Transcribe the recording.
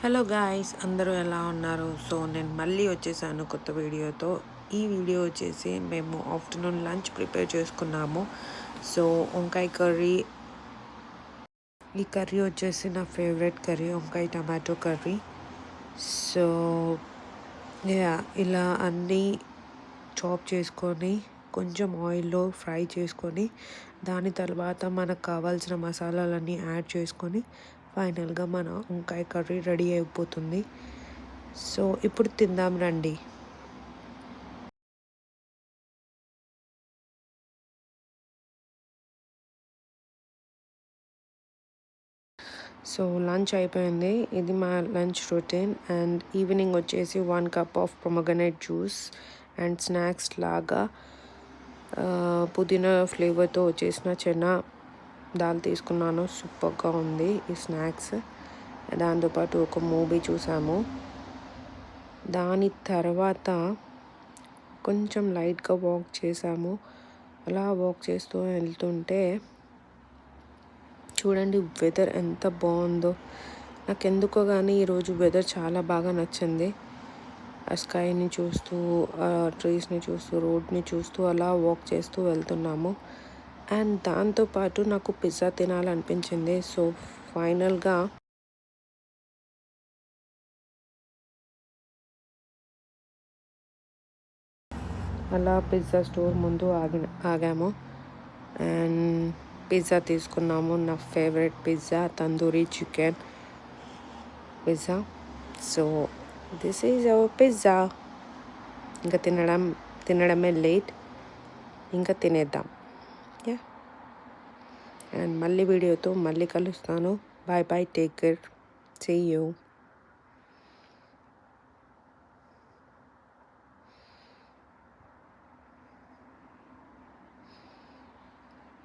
Hello guys, అందరూ ఎలా ఉన్నారు? సో నేను మళ్ళీ వచ్చేసాను కొత్త వీడియోతో. ఈ వీడియో వచ్చేసి మేము ఆఫ్టర్నూన్ లంచ్ ప్రిపేర్ చేసుకున్నాము. సో వంకాయ కర్రీ. ఈ కర్రీ వచ్చేసి నా ఫేవరెట్ కర్రీ, వంకాయ టమాటో కర్రీ. సో ఇలా అన్నీ చాప్ చేసుకొని కొంచెం ఆయిల్లో ఫ్రై చేసుకొని దాని తర్వాత మనకు కావాల్సిన మసాలాలన్నీ యాడ్ చేసుకొని ఫైనల్గా మన వంకాయ కర్రీ రెడీ అయిపోతుంది. సో ఇప్పుడు తిందాం రండి. సో లంచ్ అయిపోయింది. ఇది మా లంచ్ రొటీన్. అండ్ ఈవినింగ్ వచ్చేసి 1 cup of pomegranate juice and snacks లాగా పుదీనా ఫ్లేవర్తో వచ్చేసిన చెనా దాల్ తీసుకున్నాను. సూపర్గా ఉంది ఈ స్నాక్స్. దాంతోపాటు ఒక మూవీ చూసాము. దాని తర్వాత కొంచెం లైట్గా వాక్ చేసాము. అలా వాక్ చేస్తూ వెళ్తుంటే చూడండి వెదర్ ఎంత బాగుందో. నాకెందుకో కానీ ఈరోజు వెదర్ చాలా బాగా నచ్చింది. ఆ స్కైని చూస్తూ, ఆ ట్రీస్ని చూస్తూ, రోడ్ని చూస్తూ అలా వాక్ చేస్తూ వెళ్తున్నాము. అండ్ దాంతోపాటు నాకు పిజ్జా తినాలనిపించింది. సో ఫైనల్గా అలా పిజ్జా స్టోర్ ముందు ఆగాము అండ్ పిజ్జా తీసుకున్నాము. నా favourite pizza, tandoori chicken pizza. So this is our pizza. ఇంకా తినడమే లేట్, ఇంకా తినేద్దాం. యా, అండ్ మళ్ళీ వీడియోతో మళ్ళీ కలుస్తాను. Bye bye, take care, see you.